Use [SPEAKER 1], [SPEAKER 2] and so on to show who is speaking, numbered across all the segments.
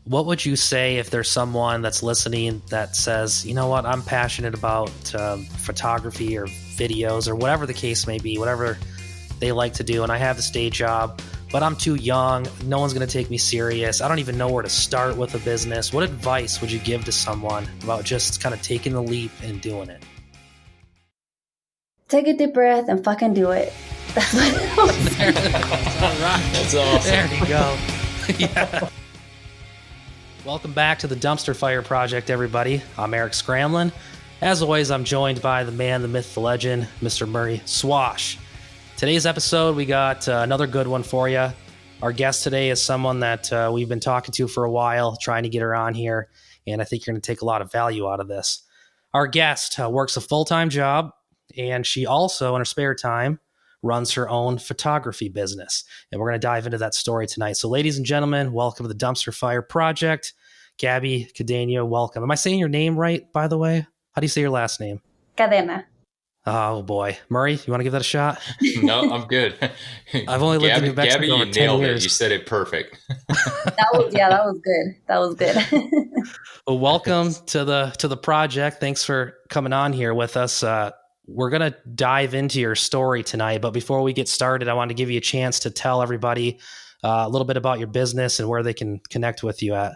[SPEAKER 1] what would you say if there's someone that's listening that says, you know what, I'm passionate about photography or videos or whatever the case may be, whatever they like to do, and I have this day job, but I'm too young, no one's going to take me serious, I don't even know where to start with a business. What advice would you give to someone about just kind of taking the leap and doing it?
[SPEAKER 2] Take a deep breath and fucking do it. That's what
[SPEAKER 1] All right.
[SPEAKER 3] That's awesome.
[SPEAKER 1] There you go. Yeah. Welcome back to the Dumpster Fire Project, everybody. I'm Erik Scramlin. As always, I'm joined by the man, the myth, the legend, Mr. Murray Swoish. Today's episode, we got another good one for you. Our guest today is someone that we've been talking to for a while, trying to get her on here, and I think you're going to take a lot of value out of this. Our guest works a full-time job, and she also, in her spare time, runs her own photography business. And we're going to dive into that story tonight. So ladies and gentlemen, welcome to the Dumpster Fire Project. Gaby Cadena, welcome. Am I saying your name right, by the way? How do you say your last name?
[SPEAKER 2] Cadena.
[SPEAKER 1] Oh, boy. Murray, you want to give that a shot?
[SPEAKER 3] No, I'm good.
[SPEAKER 1] I've only lived in New Mexico
[SPEAKER 3] Gaby,
[SPEAKER 1] over
[SPEAKER 3] you
[SPEAKER 1] 10
[SPEAKER 3] nailed
[SPEAKER 1] years.
[SPEAKER 3] it. You said it perfect.
[SPEAKER 2] That was good. That was good.
[SPEAKER 1] Well, welcome to the project. Thanks for coming on here with us. We're going to dive into your story tonight, but before we get started, I want to give you a chance to tell everybody a little bit about your business and where they can connect with you at.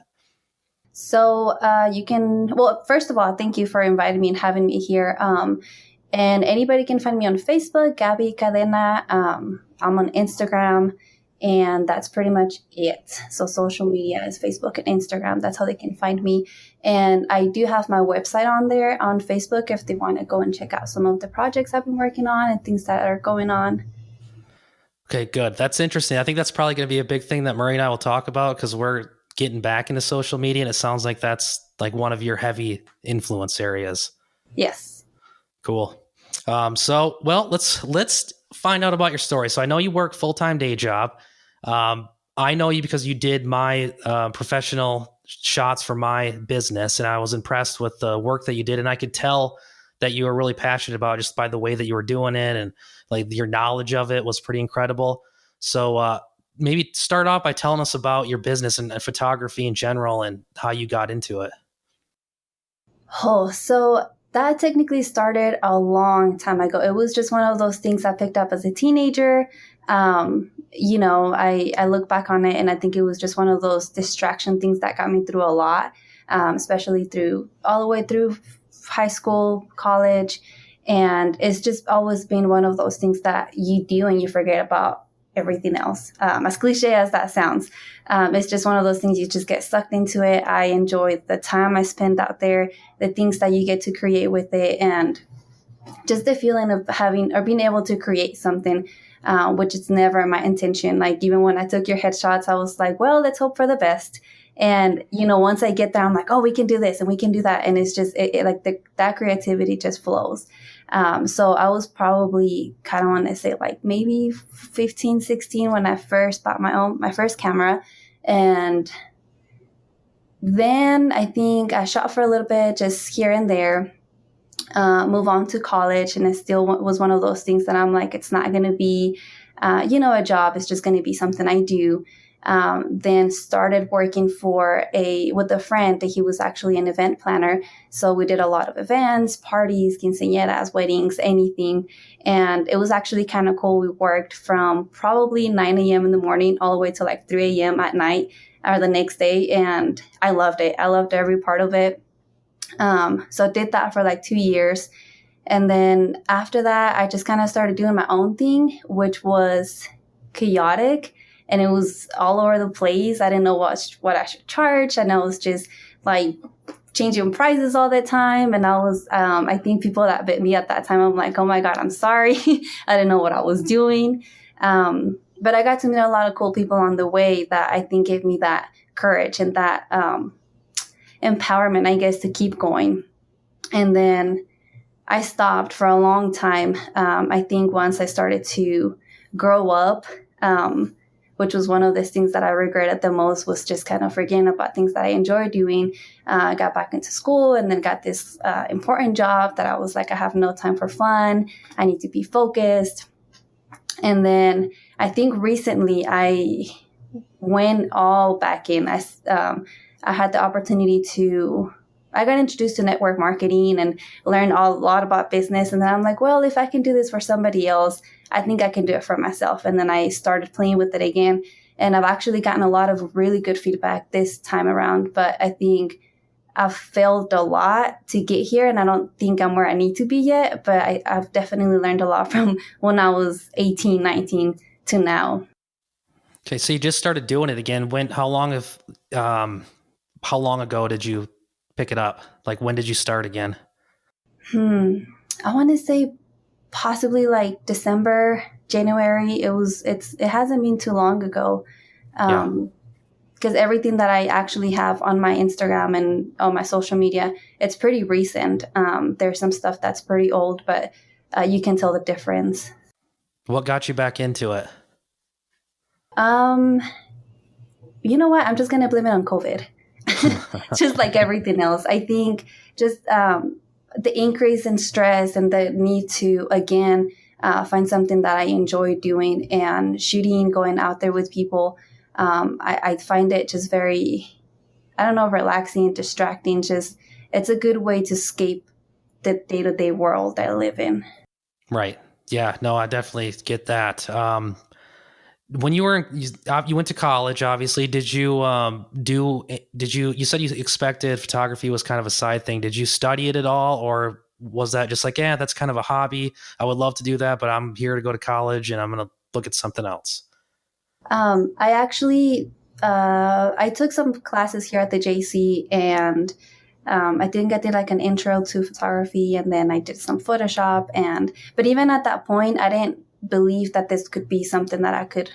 [SPEAKER 2] So first of all, thank you for inviting me and having me here. And anybody can find me on Facebook, Gaby Cadena. I'm on Instagram, and that's pretty much it. So social media is Facebook and Instagram. That's how they can find me. And I do have my website on there on Facebook if they want to go and check out some of the projects I've been working on and things that are going on.
[SPEAKER 1] Okay, good. That's interesting. I think that's probably going to be a big thing that Murray and I will talk about because we're getting back into social media, and it sounds like that's like one of your heavy influence areas.
[SPEAKER 2] Yes.
[SPEAKER 1] Cool. Let's find out about your story. So I know you work full-time day job. I know you because you did my professional shots for my business, and I was impressed with the work that you did. And I could tell that you were really passionate about it just by the way that you were doing it, and like your knowledge of it was pretty incredible. So maybe start off by telling us about your business and photography in general and how you got into it.
[SPEAKER 2] Oh, so that technically started a long time ago. It was just one of those things I picked up as a teenager. I look back on it and I think it was just one of those distraction things that got me through a lot, especially all the way through high school, college. And it's just always been one of those things that you do and you forget about everything else. As cliche as that sounds, it's just one of those things you just get sucked into it. I enjoy the time I spend out there, the things that you get to create with it, and just the feeling of having or being able to create something, which is never my intention. Like even when I took your headshots, I was like, well, let's hope for the best. And, once I get there, I'm like, oh, we can do this and we can do that. And it's just that creativity just flows. So I was probably kind of want to say like maybe 15, 16 when I first bought my first camera. And then I think I shot for a little bit just here and there, move on to college. And it still was one of those things that I'm like, it's not going to be, a job. It's just going to be something I do. Then started working with a friend that he was actually an event planner. So we did a lot of events, parties, quinceañeras, weddings, anything. And it was actually kind of cool. We worked from probably 9 a.m. in the morning all the way to like 3 a.m. at night or the next day. And I loved it. I loved every part of it. So I did that for like 2 years. And then after that, I just kind of started doing my own thing, which was chaotic. And it was all over the place. I didn't know what I should charge. And I was just like changing prices all the time. And I think people that bit me at that time, I'm like, oh my God, I'm sorry. I didn't know what I was doing. But I got to meet a lot of cool people on the way that I think gave me that courage and that empowerment, I guess, to keep going. And then I stopped for a long time. I think once I started to grow up, which was one of the things that I regretted the most, was just kind of forgetting about things that I enjoyed doing. I got back into school and then got this important job that I was like, I have no time for fun. I need to be focused. And then I think recently I went all back in. I had the opportunity I got introduced to network marketing and learned a lot about business. And then I'm like, well, if I can do this for somebody else, I think I can do it for myself. And then I started playing with it again. And I've actually gotten a lot of really good feedback this time around. But I think I've failed a lot to get here, and I don't think I'm where I need to be yet. But I've definitely learned a lot from when I was 18, 19 to now.
[SPEAKER 1] Okay, so you just started doing it again. How long ago did you pick it up? Like, when did you start again?
[SPEAKER 2] I want to say possibly like December, January. It hasn't been too long ago. Because everything that I actually have on my Instagram and on my social media, it's pretty recent. There's some stuff that's pretty old, but you can tell the difference.
[SPEAKER 1] What got you back into it?
[SPEAKER 2] You know what? I'm just going to blame it on COVID. Just like everything else. I think just the increase in stress and the need to, again, find something that I enjoy doing, and shooting, going out there with people. I find it just very, I don't know, relaxing and distracting. Just, it's a good way to escape the day-to-day world I live in. Right.
[SPEAKER 1] Yeah, no, I definitely get that. When you went to college, obviously, you said you expected photography was kind of a side thing. Did you study it at all? Or was that just like, yeah, that's kind of a hobby. I would love to do that, but I'm here to go to college and I'm going to look at something else.
[SPEAKER 2] I actually, I took some classes here at the JC, and I did like an intro to photography, and then I did some Photoshop. But even at that point, I didn't believe that this could be something that I could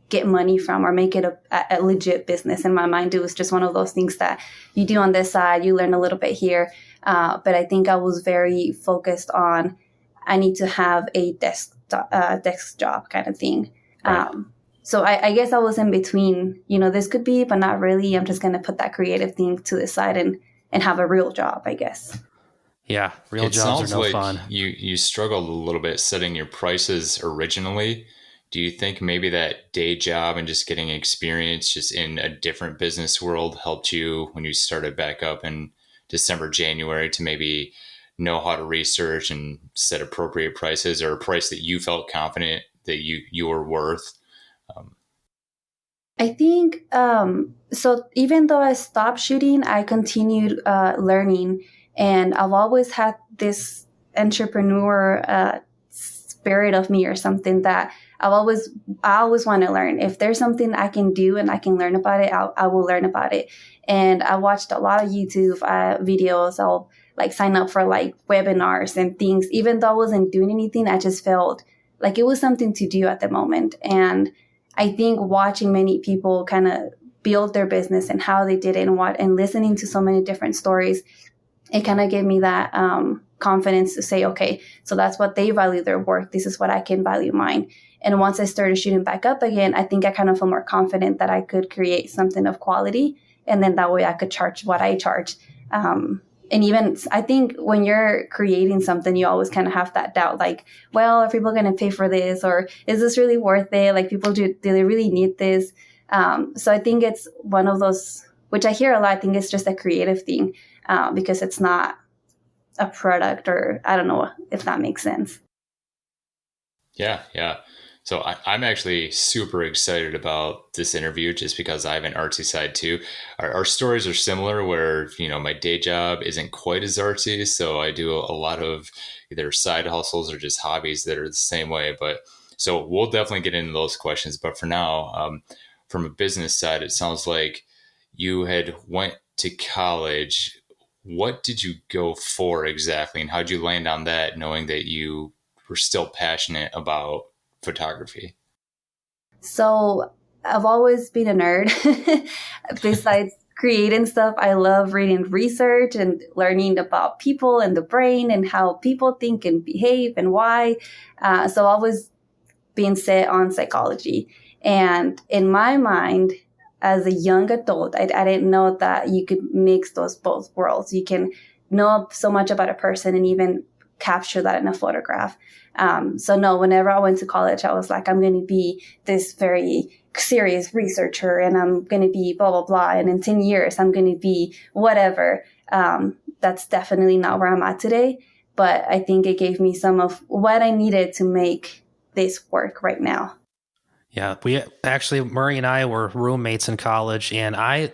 [SPEAKER 2] get money from or make it a legit business. In my mind, it was just one of those things that you do on this side, you learn a little bit here. But I think I was very focused on, I need to have a desk job kind of thing. Right. So I guess I was in between, this could be, but not really. I'm just going to put that creative thing to the side and have a real job, I guess.
[SPEAKER 1] Yeah, real jobs are no fun.
[SPEAKER 3] You struggled a little bit setting your prices originally. Do you think maybe that day job and just getting experience just in a different business world helped you when you started back up in December, January to maybe know how to research and set appropriate prices, or a price that you felt confident that you were worth?
[SPEAKER 2] I think, so even though I stopped shooting, I continued learning, and I've always had this entrepreneur spirit of me, or something that I always want to learn. If there's something I can do and I can learn about it, I will learn about it. And I watched a lot of YouTube videos. I'll like sign up for like webinars and things. Even though I wasn't doing anything, I just felt like it was something to do at the moment. And I think watching many people kind of build their business and how they did it, and listening to so many different stories, it kind of gave me that confidence to say, okay, so that's what they value their work. This is what I can value mine. And once I started shooting back up again, I think I kind of felt more confident that I could create something of quality. And then that way I could charge what I charge. And even I think when you're creating something, you always kind of have that doubt, like, well, are people going to pay for this? Or is this really worth it? Like, people, do they really need this? So I think it's one of those, which I hear a lot. I think it's just a creative thing because it's not a product, or I don't know if that makes sense.
[SPEAKER 3] Yeah. So I'm actually super excited about this interview just because I have an artsy side too. Our stories are similar where, my day job isn't quite as artsy. So I do a lot of either side hustles or just hobbies that are the same way. But so we'll definitely get into those questions. But for now, from a business side, it sounds like you had went to college. What did you go for exactly? And how'd you land on that, knowing that you were still passionate about photography?
[SPEAKER 2] So I've always been a nerd. Besides creating stuff, I love reading research and learning about people and the brain and how people think and behave and why. So I've always been set on psychology. And in my mind, as a young adult, I didn't know that you could mix those both worlds. You can know so much about a person and even capture that in a photograph. So no, whenever I went to college, I was like, I'm going to be this very serious researcher and I'm going to be blah, blah, blah. And in 10 years, I'm going to be whatever. That's definitely not where I'm at today. But I think it gave me some of what I needed to make this work right now.
[SPEAKER 1] Yeah, Murray and I were roommates in college, and I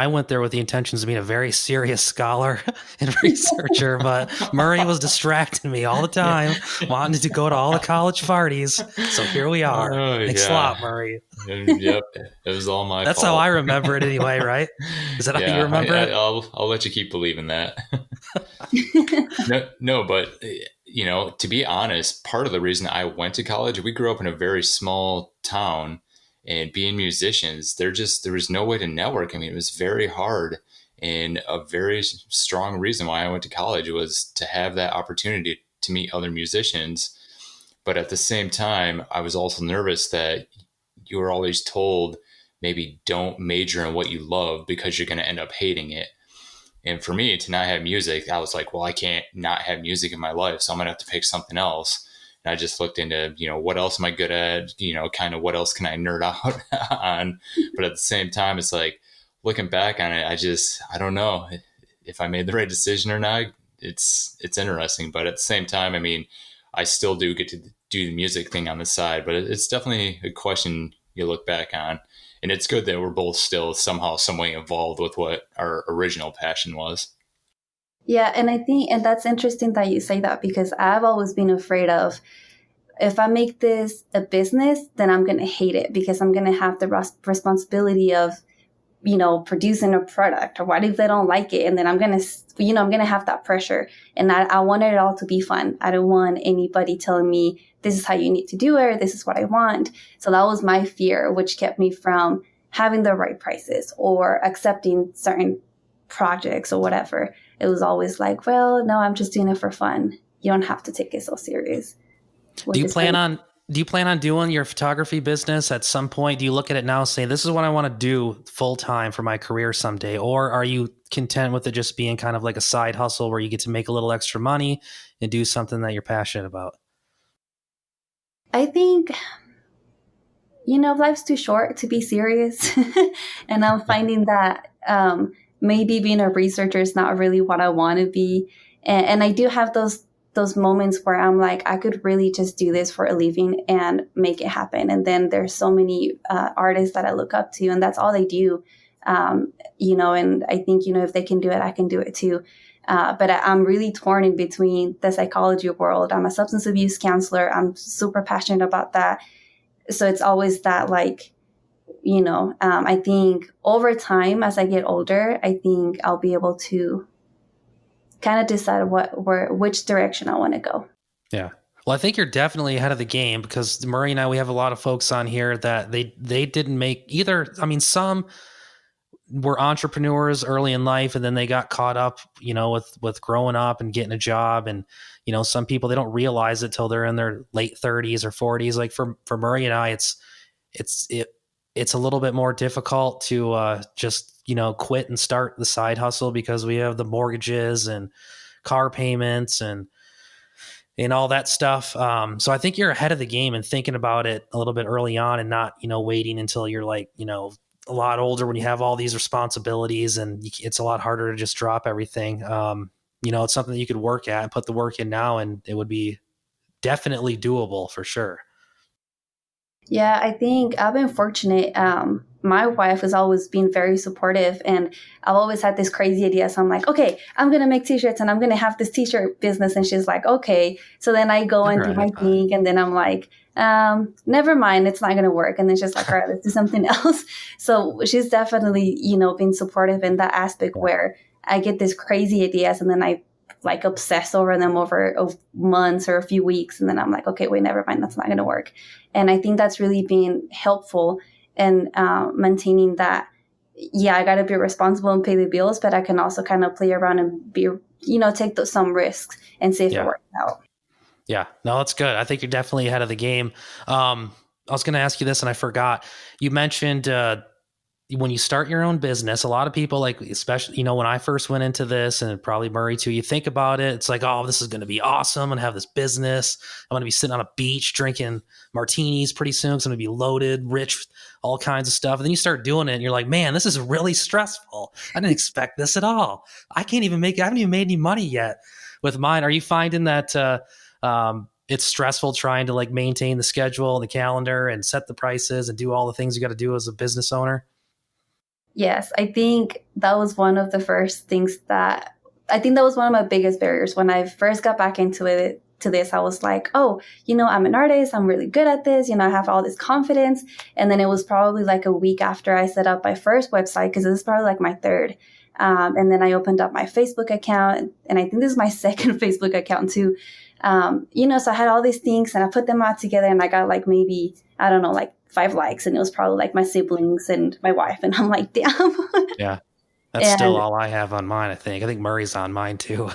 [SPEAKER 1] went there with the intentions of being a very serious scholar and researcher, but Murray was distracting me all the time, wanting to go to all the college parties. So here we are. Thanks a lot, Murray.
[SPEAKER 3] Yep, it was all my
[SPEAKER 1] That's
[SPEAKER 3] fault.
[SPEAKER 1] how I remember it anyway, right? Is that how you remember it?
[SPEAKER 3] I'll let you keep believing that. No, but to be honest, part of the reason I went to college, we grew up in a very small town, and being musicians, there was no way to network. I mean, it was very hard, and a very strong reason why I went to college was to have that opportunity to meet other musicians. But at the same time, I was also nervous that you were always told, maybe don't major in what you love because you're going to end up hating it. And for me to not have music, I was like, well, I can't not have music in my life, so I'm going to have to pick something else. And I just looked into, what else am I good at? Kind of what else can I nerd out on? But at the same time, it's like, looking back on it, I don't know if I made the right decision or not. It's interesting. But at the same time, I mean, I still do get to do the music thing on the side, but it's definitely a question you look back on. And it's good that we're both still somehow, some way involved with what our original passion was.
[SPEAKER 2] Yeah, and I think, and that's interesting that you say that, because I've always been afraid of, if I make this a business, then I'm going to hate it because I'm going to have the responsibility of, producing a product, or what if they don't like it? And then I'm going to have that pressure. And I wanted it all to be fun. I don't want anybody telling me this is how you need to do it, or this is what I want. So that was my fear, which kept me from having the right prices or accepting certain projects or whatever. It was always like, well, no, I'm just doing it for fun. You don't have to take it so serious.
[SPEAKER 1] Do you plan on doing your photography business at some point? Do you look at it now and say, this is what I want to do full time for my career someday? Or are you content with it just being kind of like a side hustle where you get to make a little extra money and do something that you're passionate about?
[SPEAKER 2] I think, life's too short to be serious. And I'm finding that maybe being a researcher is not really what I want to be. And I do have those moments where I'm like, I could really just do this for a living and make it happen. And then there's so many artists that I look up to, and that's all they do. And I think, if they can do it, I can do it too. But I'm really torn in between the psychology world. I'm a substance abuse counselor. I'm super passionate about that. So it's always that, like, I think over time, as I get older, I think I'll be able to kind of decide which direction I want to go.
[SPEAKER 1] Yeah. Well, I think you're definitely ahead of the game, because Murray and I, we have a lot of folks on here that they didn't make either. I mean, some were entrepreneurs early in life, and then they got caught up, with growing up and getting a job. And, some people, they don't realize it till they're in their late 30s or 40s. Like for Murray and I, it's a little bit more difficult to just, quit and start the side hustle, because we have the mortgages and car payments and all that stuff. So I think you're ahead of the game and thinking about it a little bit early on, and not, waiting until you're like, a lot older, when you have all these responsibilities, and it's a lot harder to just drop everything. It's something that you could work at and put the work in now, and it would be definitely doable for sure.
[SPEAKER 2] Yeah, I think I've been fortunate. My wife has always been very supportive, and I've always had this crazy idea. So I'm like, okay, I'm going to make t-shirts and I'm going to have this t-shirt business. And she's like, okay. So then I go and do my thing. And then I'm like, never mind, it's not going to work. And then she's like, all right, let's do something else. So she's definitely, been supportive in that aspect, where I get these crazy ideas and then I like obsess over them over months or a few weeks. And then I'm like, okay, wait, never mind, that's not going to work. And I think that's really been helpful in maintaining that. Yeah, I got to be responsible and pay the bills, but I can also kind of play around and be, take some risks and see if it works out.
[SPEAKER 1] Yeah, no, that's good. I think you're definitely ahead of the game. I was going to ask you this and I forgot. You mentioned, when you start your own business, a lot of people, like, especially, you know, when I first went into this, and probably Murray too, you think about it, it's like, oh, this is going to be awesome. I'm going to have this business. I'm going to be sitting on a beach drinking martinis pretty soon. So I'm going to be loaded, rich, all kinds of stuff. And then you start doing it and you're like, man, this is really stressful. I didn't expect this at all. I haven't even made any money yet with mine. Are you finding that, it's stressful trying to like maintain the schedule and the calendar and set the prices and do all the things you got to do as a business owner?
[SPEAKER 2] Yes, I think that was one of the first things that I think that was one of my biggest barriers when I first got back into it. To this, I was like, oh, you know, I'm an artist. I'm really good at this. You know, I have all this confidence. And then it was probably like a week after I set up my first website, because this is probably like my third. And then I opened up my Facebook account, and I think this is my second Facebook account too. You know, so I had all these things and I put them all together, and I got like maybe, I don't know, like 5 likes, and it was probably like my siblings and my wife. And I'm like, damn.
[SPEAKER 1] Yeah. That's still all I have on mine. I think Murray's on mine too.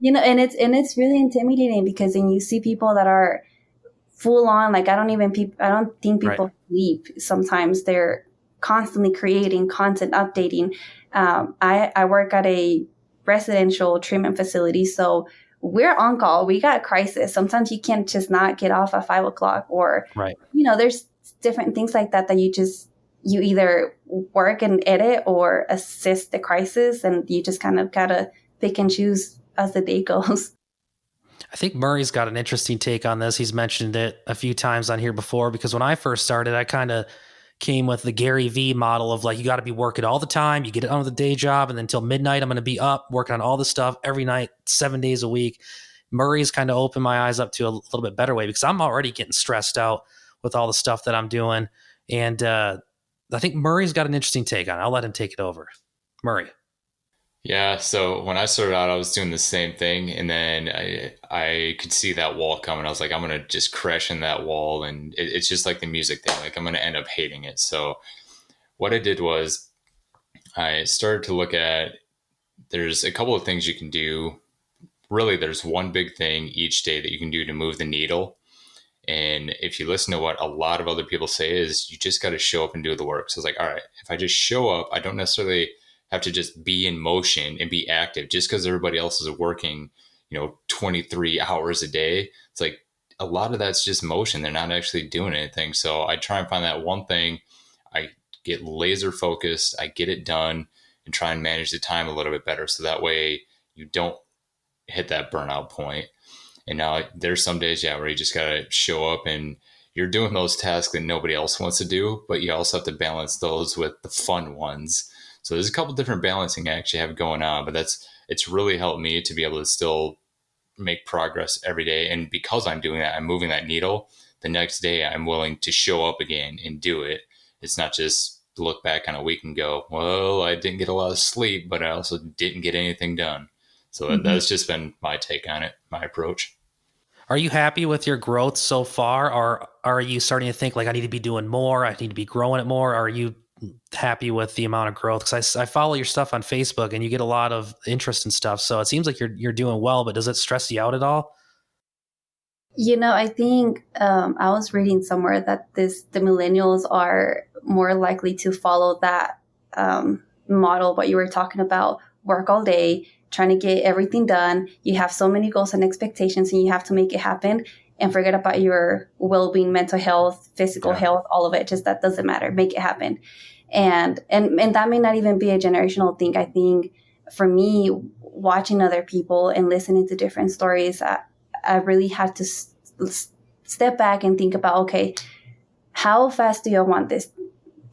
[SPEAKER 2] You know, and it's really intimidating, because then you see people that are full on, like, I don't think people sleep. Sometimes they're constantly creating content, updating. I work at a residential treatment facility, so we're on call. We got crisis. Sometimes you can't just not get off at 5 o'clock, or, you know, there's different things like that you either work and edit or assist the crisis, and you just kind of gotta pick and choose as the day goes.
[SPEAKER 1] I think Murray's got an interesting take on this. He's mentioned it a few times on here before, because when I first started, I kind of came with the Gary V model of like, you got to be working all the time. You get it on the day job, and then until midnight, I'm going to be up working on all this stuff every night, 7 days a week. Murray's kind of opened my eyes up to a little bit better way, because I'm already getting stressed out with all the stuff that I'm doing. And I think Murray's got an interesting take on it. I'll let him take it over. Murray.
[SPEAKER 3] Yeah, so when I started out, I was doing the same thing, and then I could see that wall coming. I was like, I'm gonna just crash in that wall, and it's just like the music thing. Like, I'm gonna end up hating it. So what I did was I started to look at, there's a couple of things you can do. Really, there's one big thing each day that you can do to move the needle. And if you listen to what a lot of other people say, is you just got to show up and do the work. So it's like, all right, if I just show up, I don't necessarily have to just be in motion and be active just because everybody else is working, 23 hours a day. It's like a lot of that's just motion. They're not actually doing anything. So I try and find that one thing. I get laser focused. I get it done and try and manage the time a little bit better. So that way you don't hit that burnout point. And now there's some days, where you just got to show up and you're doing those tasks that nobody else wants to do, but you also have to balance those with the fun ones. So there's a couple different balancing I actually have going on, but it's really helped me to be able to still make progress every day. And because I'm doing that, I'm moving that needle. The next day I'm willing to show up again and do it. It's not just look back on a week and go, well, I didn't get a lot of sleep, but I also didn't get anything done. So that's just been my take on it, my approach.
[SPEAKER 1] Are you happy with your growth so far? Or are you starting to think like, I need to be doing more, I need to be growing it more? Or are you happy with the amount of growth? Because I follow your stuff on Facebook and you get a lot of interest and stuff. So it seems like you're doing well, but does it stress you out at all?
[SPEAKER 2] I think I was reading somewhere that the millennials are more likely to follow that model, what you were talking about, work all day, trying to get everything done. You have so many goals and expectations and you have to make it happen, and forget about your well-being, mental health, physical health, all of it. Just that doesn't matter. Make it happen. And that may not even be a generational thing. I think for me, watching other people and listening to different stories, I really had to step back and think about, okay, how fast do I want this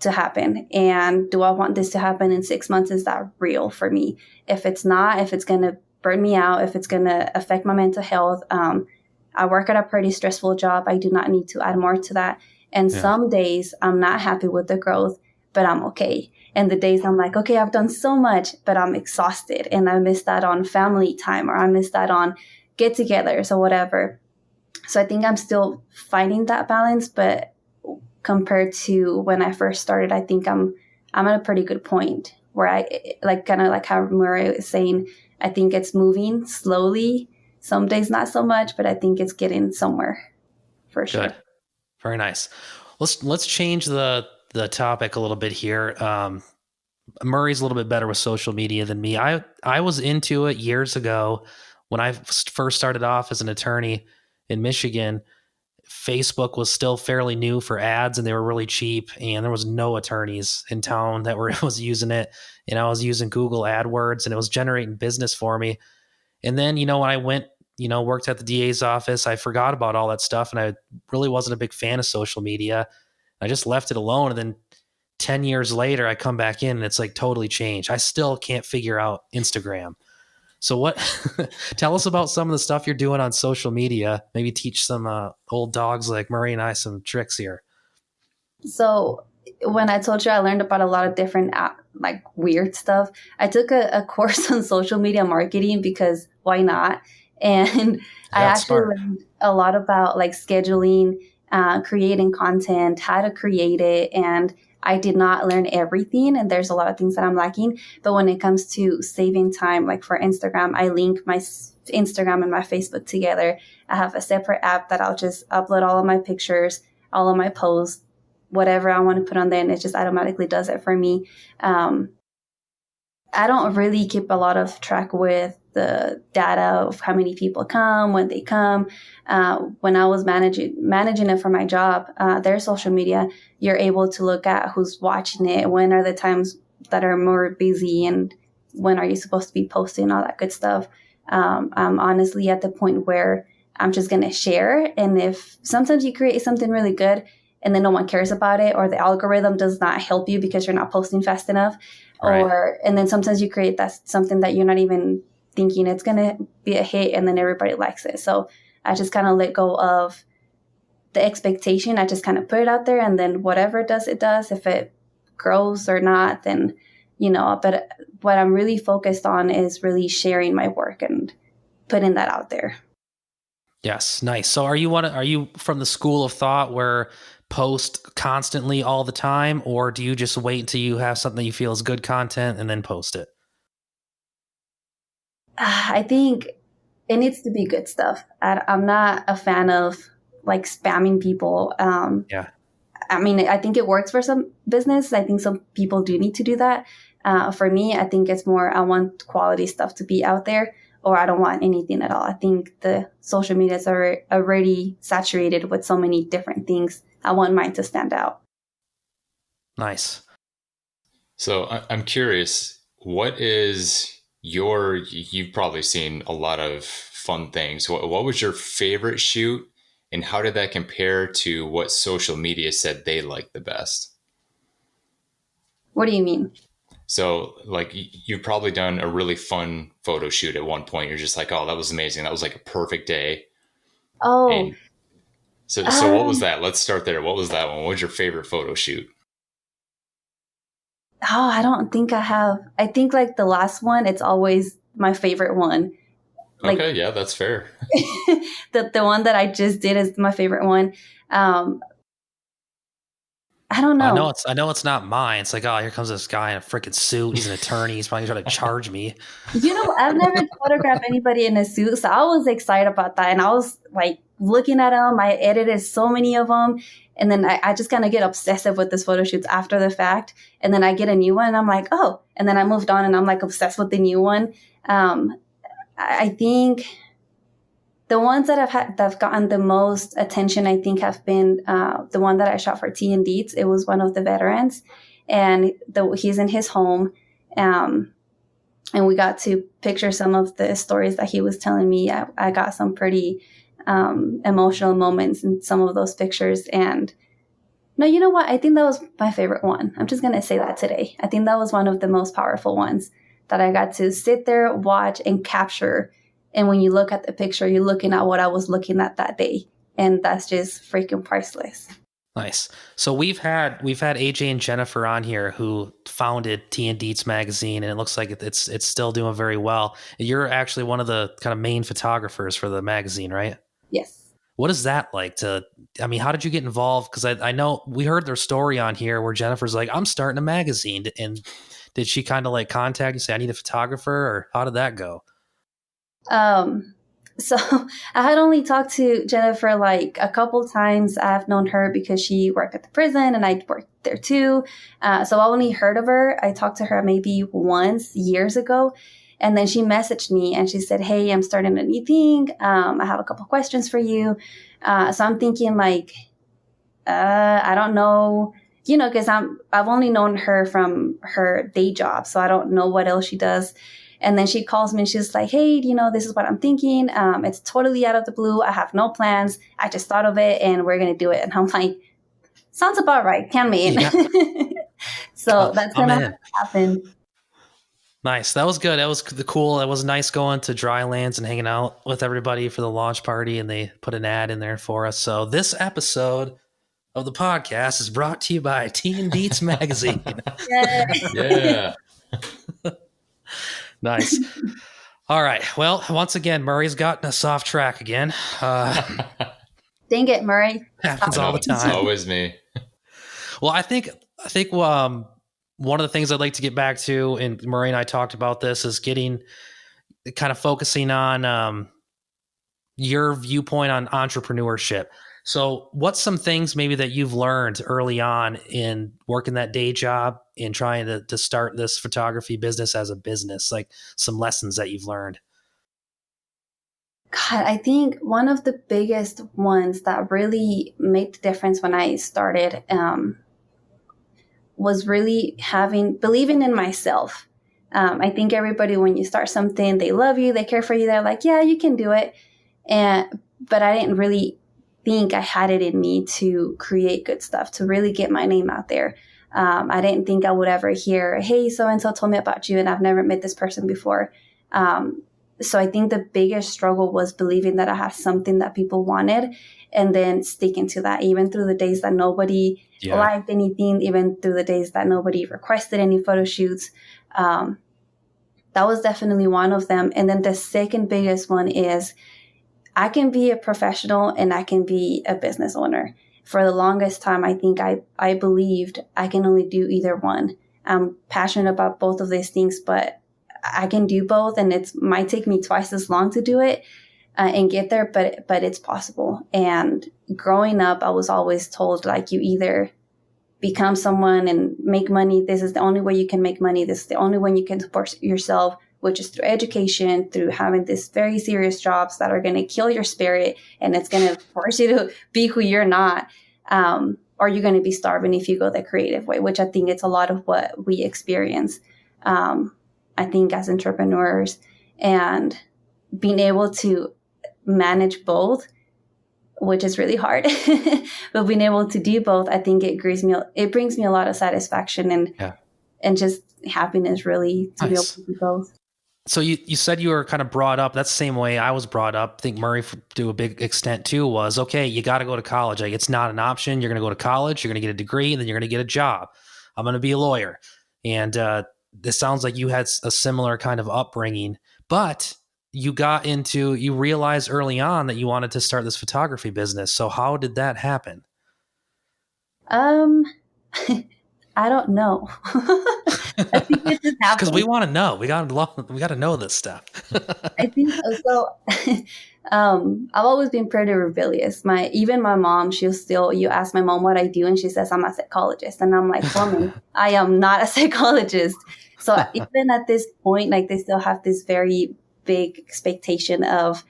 [SPEAKER 2] to happen? And do I want this to happen in 6 months? Is that real for me? If it's not, if it's going to burn me out, if it's going to affect my mental health, I work at a pretty stressful job. I do not need to add more to that. And some days I'm not happy with the growth, but I'm okay. And the days I'm like, okay, I've done so much, but I'm exhausted. And I miss that on family time, or I miss that on get-togethers or whatever. So I think I'm still finding that balance, but compared to when I first started, I think I'm at a pretty good point where I kind of like how Murray was saying, I think it's moving slowly. Some days not so much, but I think it's getting somewhere for sure.
[SPEAKER 1] Good. Very nice. Let's change the the topic a little bit here. Murray's a little bit better with social media than me. I was into it years ago when I first started off as an attorney in Michigan. Facebook was still fairly new for ads and they were really cheap, and there was no attorneys in town that was using it. And I was using Google AdWords and it was generating business for me. And then, when I went, worked at the DA's office, I forgot about all that stuff and I really wasn't a big fan of social media. I just left it alone. And then 10 years later, I come back in and it's like totally changed. I still can't figure out Instagram. So what, tell us about some of the stuff you're doing on social media. Maybe teach some old dogs like Murray and I some tricks here.
[SPEAKER 2] So when I told you I learned about a lot of different like weird stuff, I took a course on social media marketing because why not? And I actually learned a lot about like scheduling, creating content, how to create it. And I did not learn everything, and there's a lot of things that I'm lacking. But when it comes to saving time, like for Instagram, I link my Instagram and my Facebook together. I have a separate app that I'll just upload all of my pictures, all of my posts, whatever I want to put on there, and it just automatically does it for me. I don't really keep a lot of track with the data of how many people come, when they come. When I was managing it for my job, their social media, you're able to look at who's watching it, when are the times that are more busy, and when are you supposed to be posting, all that good stuff. I'm honestly at the point where I'm just going to share. And if sometimes you create something really good and then no one cares about it, or the algorithm does not help you because you're not posting fast enough, right. And then sometimes you create something that you're not even thinking it's going to be a hit, and then everybody likes it. So I just kind of let go of the expectation. I just kind of put it out there, and then whatever it does, it does. If it grows or not, then, but what I'm really focused on is really sharing my work and putting that out there.
[SPEAKER 1] Yes. Nice. So are you from the school of thought where post constantly all the time, or do you just wait until you have something you feel is good content and then post it?
[SPEAKER 2] I think it needs to be good stuff. I'm not a fan of like spamming people.
[SPEAKER 1] Yeah.
[SPEAKER 2] I mean, I think it works for some business. I think some people do need to do that. For me, I think it's more, I want quality stuff to be out there, or I don't want anything at all. I think the social medias are already saturated with so many different things. I want mine to stand out.
[SPEAKER 1] Nice.
[SPEAKER 3] So I'm curious, what is you've probably seen a lot of fun things. What was your favorite shoot, and how did that compare to what social media said they liked the best?
[SPEAKER 2] What do you mean?
[SPEAKER 3] So like you've probably done a really fun photo shoot at one point. You're just like, oh, that was amazing. That was like a perfect day.
[SPEAKER 2] Oh,
[SPEAKER 3] and so what was that? Let's start there. What was that one? What was your favorite photo shoot?
[SPEAKER 2] Oh, I don't think I have. I think like the last one, it's always my favorite one. Like,
[SPEAKER 3] okay, yeah, that's fair.
[SPEAKER 2] the one that I just did is my favorite one. I don't know.
[SPEAKER 1] I know it's not mine. It's like, oh, here comes this guy in a freaking suit. He's an attorney. He's probably trying to charge me.
[SPEAKER 2] I've never photographed anybody in a suit, so I was excited about that. And I was like looking at them. I edited so many of them. And then I just kind of get obsessive with this photo shoots after the fact. And then I get a new one and I'm like, oh, and then I moved on and I'm like obsessed with the new one. I think the ones that have gotten the most attention, I think, have been the one that I shot for T and Deets. It was one of the veterans, and he's in his home, and we got to picture some of the stories that he was telling me. I got some pretty emotional moments in some of those pictures. And no, you know what? I think that was my favorite one. I'm just gonna say that today. I think that was one of the most powerful ones that I got to sit there, watch, and capture. And when you look at the picture, you're looking at what I was looking at that day. And that's just freaking priceless.
[SPEAKER 1] Nice. So we've had AJ and Jennifer on here who founded T and Deets magazine, and it looks like it's still doing very well. You're actually one of the kind of main photographers for the magazine, right?
[SPEAKER 2] Yes.
[SPEAKER 1] What is that like how did you get involved? Because I know we heard their story on here where Jennifer's like, I'm starting a magazine. And did she kind of like contact you, say, I need a photographer, or how did that go?
[SPEAKER 2] So I had only talked to Jennifer like a couple times. I've known her because she worked at the prison and I worked there too. So I only heard of her. I talked to her maybe once years ago. And then she messaged me and she said, hey, I'm starting a new thing. I have a couple questions for you. So I'm thinking like, I don't know, because I've only known her from her day job. So I don't know what else she does. And then she calls me and she's like, hey, this is what I'm thinking. It's totally out of the blue. I have no plans. I just thought of it and we're going to do it. And I'm like, sounds about right. Can me.
[SPEAKER 1] Yeah.
[SPEAKER 2] So that's kind of what happened.
[SPEAKER 1] Nice. That was good. That was cool. It was nice going to Drylands and hanging out with everybody for the launch party. And they put an ad in there for us. So this episode of the podcast is brought to you by Teen Beats Magazine.
[SPEAKER 3] Yeah.
[SPEAKER 1] Nice. All right. Well, once again, Murray's gotten us off track again.
[SPEAKER 2] Dang it, Murray.
[SPEAKER 1] Happens all the time.
[SPEAKER 3] It's always me.
[SPEAKER 1] Well, I think one of the things I'd like to get back to, and Murray and I talked about this, is kind of focusing on your viewpoint on entrepreneurship. So what's some things maybe that you've learned early on in working that day job in trying to start this photography business as a business, like some lessons that you've learned?
[SPEAKER 2] God, I think one of the biggest ones that really made the difference when I started was really believing in myself. I think everybody, when you start something, they love you, they care for you, they're like, yeah, you can do it. But I didn't really think I had it in me to create good stuff, to really get my name out there. I didn't think I would ever hear, hey, so-and-so told me about you and I've never met this person before. So I think the biggest struggle was believing that I had something that people wanted and then sticking to that, even through the days that nobody liked anything, even through the days that nobody requested any photo shoots. That was definitely one of them. And then the second biggest one is I can be a professional and I can be a business owner. For the longest time, I think I believed I can only do either one. I'm passionate about both of these things, but I can do both, and it might take me twice as long to do it and get there, but it's possible. And growing up, I was always told, like, you either become someone and make money. This is the only way you can make money. This is the only way you can support yourself, which is through education, through having these very serious jobs that are going to kill your spirit and it's going to force you to be who you're not. Or you're going to be starving if you go the creative way, which I think it's a lot of what we experience, I think, as entrepreneurs. And being able to manage both, which is really hard, but being able to do both, I think it brings me a lot of satisfaction and just happiness, really, to be able to do both.
[SPEAKER 1] So you said you were kind of brought up, that's the same way I was brought up. I think Murray, to a big extent too, was, okay, you got to go to college. Like, it's not an option. You're going to go to college, you're going to get a degree, and then you're going to get a job. I'm going to be a lawyer. And this sounds like you had a similar kind of upbringing, but you realized early on that you wanted to start this photography business. So how did that happen?
[SPEAKER 2] I don't know. I think it just happened.
[SPEAKER 1] Because we want to know. We got to know this stuff.
[SPEAKER 2] I think so. I've always been pretty rebellious. Even my mom, you ask my mom what I do, and she says I'm a psychologist, and I'm like, woman, I am not a psychologist. So even at this point, like, they still have this very big expectation of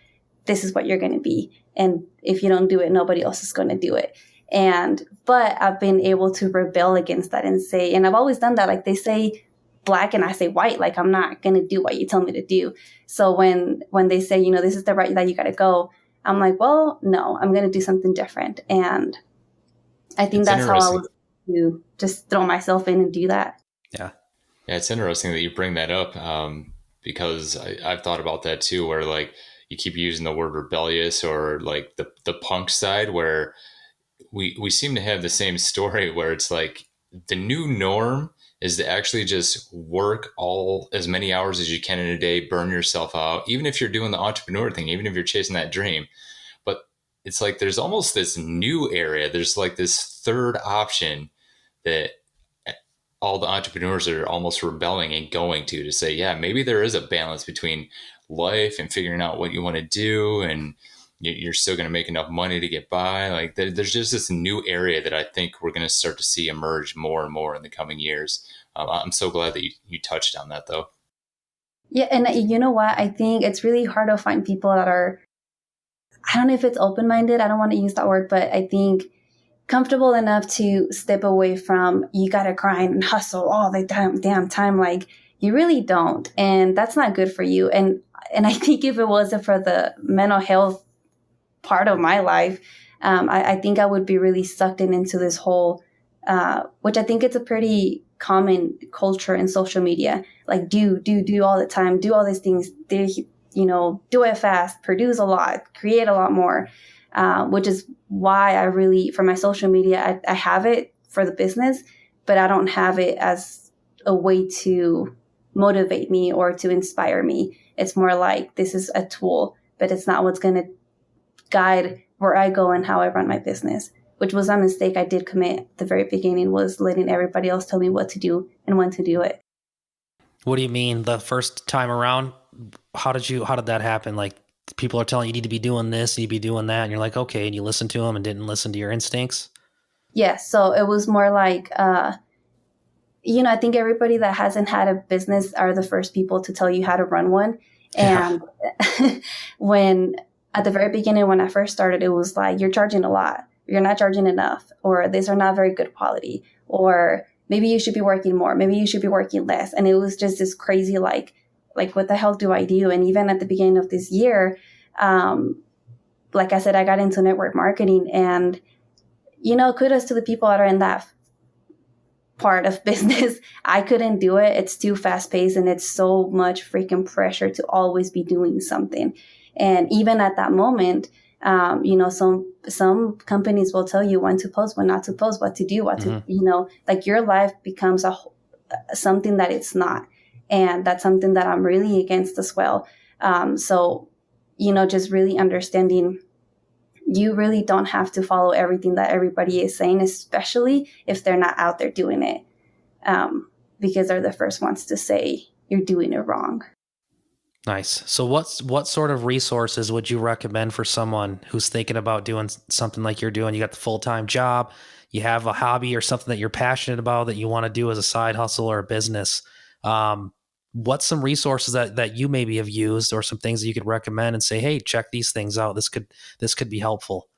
[SPEAKER 2] this is what you're going to be, and if you don't do it, nobody else is going to do it. But I've been able to rebel against that and say, and I've always done that. Like, they say black and I say white, like, I'm not going to do what you tell me to do. So when they say, this is the right that you got to go, I'm like, well, no, I'm going to do something different. And I think that's how I was to just throw myself in and do that.
[SPEAKER 3] Yeah. Yeah. It's interesting that you bring that up. Because I've thought about that too, where, like, you keep using the word rebellious, or like the punk side, where we seem to have the same story, where it's like the new norm is to actually just work as many hours as you can in a day, burn yourself out, even if you're doing the entrepreneur thing, even if you're chasing that dream. But it's like there's almost this new area. There's like this third option that all the entrepreneurs are almost rebelling and going to say, yeah, maybe there is a balance between life and figuring out what you want to do, and you're still going to make enough money to get by. Like there's just this new area that I think we're going to start to see emerge more and more in the coming years. I'm so glad that you touched on that, though.
[SPEAKER 2] Yeah. And you know what? I think it's really hard to find people that are, I don't know if it's open-minded. I don't want to use that word, but I think comfortable enough to step away from, you got to grind and hustle all the damn time. Like, you really don't. And that's not good for you. And I think if it wasn't for the mental health part of my life, I think I would be really sucked into this whole, which I think it's a pretty common culture in social media. Like do all the time, do all these things, do it fast, produce a lot, create a lot more, which is why I really, for my social media, I have it for the business, but I don't have it as a way to motivate me or to inspire me. It's more like, this is a tool, but it's not what's going to guide where I go and how I run my business, which was a mistake I did commit at the very beginning, was letting everybody else tell me what to do and when to do it.
[SPEAKER 1] What do you mean the first time around? How did that happen? Like, people are telling you need to be doing this, you need to be doing that, and you're like, okay, and you listen to them and didn't listen to your instincts?
[SPEAKER 2] Yeah, so it was more like, I think everybody that hasn't had a business are the first people to tell you how to run one. And when at the very beginning, when I first started, it was like, you're charging a lot, you're not charging enough, or these are not very good quality, or maybe you should be working more, maybe you should be working less. And it was just this crazy, like what the hell do I do? And even at the beginning of this year, like I said, I got into network marketing, and, kudos to the people that are in that part of business. I couldn't do it. It's too fast paced, and it's so much freaking pressure to always be doing something. And even at that moment, some companies will tell you when to post, when not to post, what to do, to, like your life becomes something that it's not. And that's something that I'm really against as well. So, just really understanding, you really don't have to follow everything that everybody is saying, especially if they're not out there doing it, because they're the first ones to say you're doing it wrong.
[SPEAKER 1] Nice. So what sort of resources would you recommend for someone who's thinking about doing something like you're doing? You got the full-time job, you have a hobby or something that you're passionate about that you want to do as a side hustle or a business. What's some resources that you maybe have used, or some things that you could recommend and say, hey, check these things out. This could be helpful.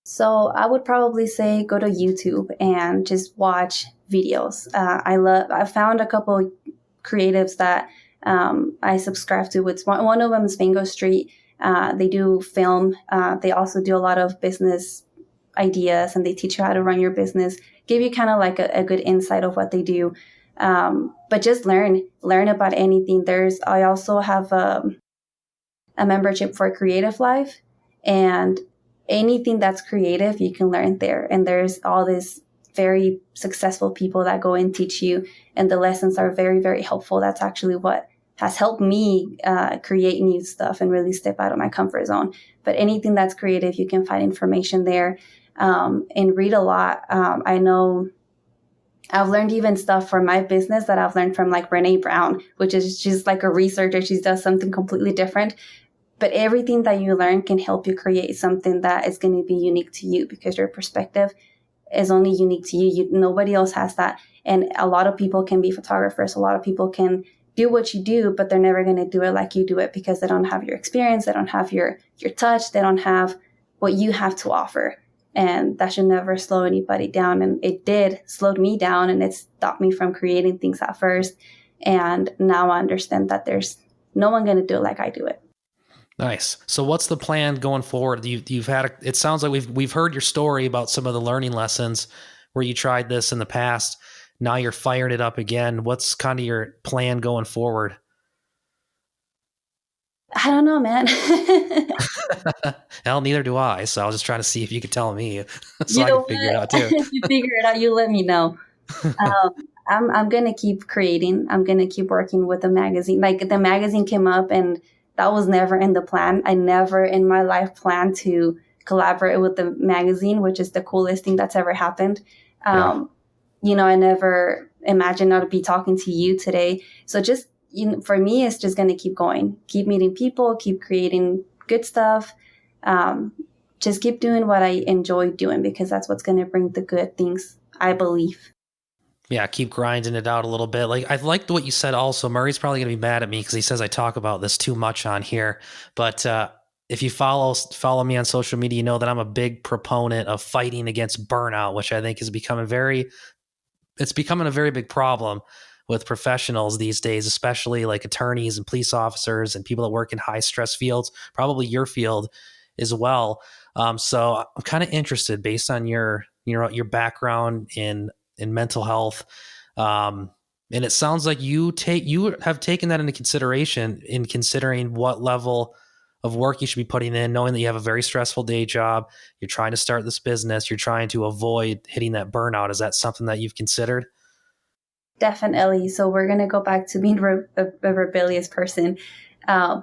[SPEAKER 2] So I would probably say go to YouTube and just watch videos. I found a couple creatives that I subscribe to. It's one of them is Mango Street. They do film. They also do a lot of business ideas, and they teach you how to run your business, give you kind of like a good insight of what they do. But just learn about anything. I also have a membership for Creative Life, and anything that's creative, you can learn there. And there's all these very successful people that go and teach you, and the lessons are very, very helpful. That's actually what has helped me create new stuff and really step out of my comfort zone. But anything that's creative, you can find information there, and read a lot. I know I've learned even stuff for my business that I've learned from like Brene Brown, which is she's like a researcher. She does something completely different. But everything that you learn can help you create something that is going to be unique to you, because your perspective is only unique to you. Nobody else has that. And a lot of people can be photographers. A lot of people can do what you do, but they're never going to do it like you do it, because they don't have your experience. They don't have your touch. They don't have what you have to offer. And that should never slow anybody down. And it did slowed me down, and it stopped me from creating things at first. And now I understand that there's no one going to do it like I do it.
[SPEAKER 1] Nice. So what's the plan going forward? You've had it sounds like we've heard your story about some of the learning lessons where you tried this in the past. Now you're firing it up again. What's kind of your plan going forward?
[SPEAKER 2] I don't know, man.
[SPEAKER 1] Hell, neither do I. So I was just trying to see if you could tell me so I can figure it out too.
[SPEAKER 2] If you figure it out, you let me know. I'm going to keep creating. I'm going to keep working with the magazine. Like, the magazine came up, and that was never in the plan. I never in my life planned to collaborate with the magazine, which is the coolest thing that's ever happened. I never imagined I'd be talking to you today. So just for me, it's just going to keep going, keep meeting people, keep creating good stuff. Just keep doing what I enjoy doing, because that's what's going to bring the good things, I believe.
[SPEAKER 1] Yeah, keep grinding it out a little bit. Like, I liked what you said also. Murray's probably going to be mad at me because he says I talk about this too much on here. But if you follow me on social media, you know that I'm a big proponent of fighting against burnout, which I think is becoming a very big problem with professionals these days, especially like attorneys and police officers and people that work in high stress fields, probably your field as well. So I'm kind of interested, based on your background in mental health. And it sounds like you have taken that into consideration in considering what level of work you should be putting in, knowing that you have a very stressful day job. You're trying to start this business. You're trying to avoid hitting that burnout. Is that something that you've considered?
[SPEAKER 2] Definitely. So we're going to go back to being a rebellious person.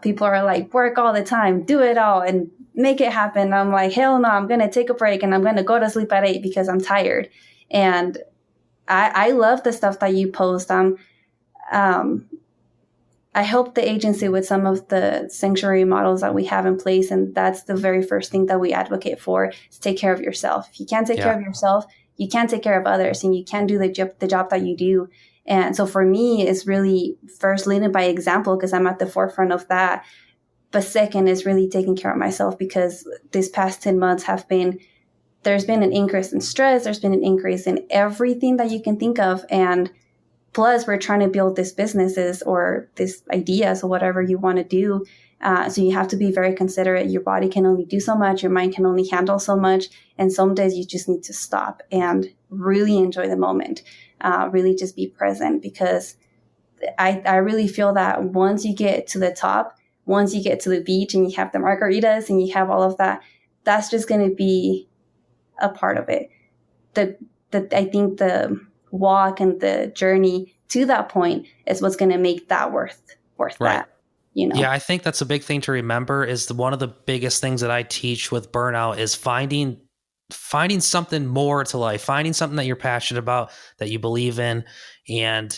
[SPEAKER 2] People are like, work all the time, do it all and make it happen. I'm like, hell no, I'm going to take a break and I'm going to go to sleep at 8 because I'm tired. And I love the stuff that you post. I help the agency with some of the sanctuary models that we have in place. And that's the very first thing that we advocate for, is take care of yourself. If you can't take care of yourself, you can't take care of others, and you can't do the job that you do. And so for me, it's really first leading by example, because I'm at the forefront of that. But second is really taking care of myself, because this past 10 months there's been an increase in stress. There's been an increase in everything that you can think of. And plus, we're trying to build these businesses or these ideas or whatever you want to do. So you have to be very considerate. Your body can only do so much. Your mind can only handle so much. And some days you just need to stop and really enjoy the moment. Really just be present, because I really feel that once you get to the top, once you get to the beach and you have the margaritas and you have all of that, that's just going to be a part of it. I think the walk and the journey to that point is what's going to make that worth right. That.
[SPEAKER 1] Yeah, I think that's a big thing to remember. Is one of the biggest things that I teach with burnout is finding something more to life, finding something that you're passionate about, that you believe in. And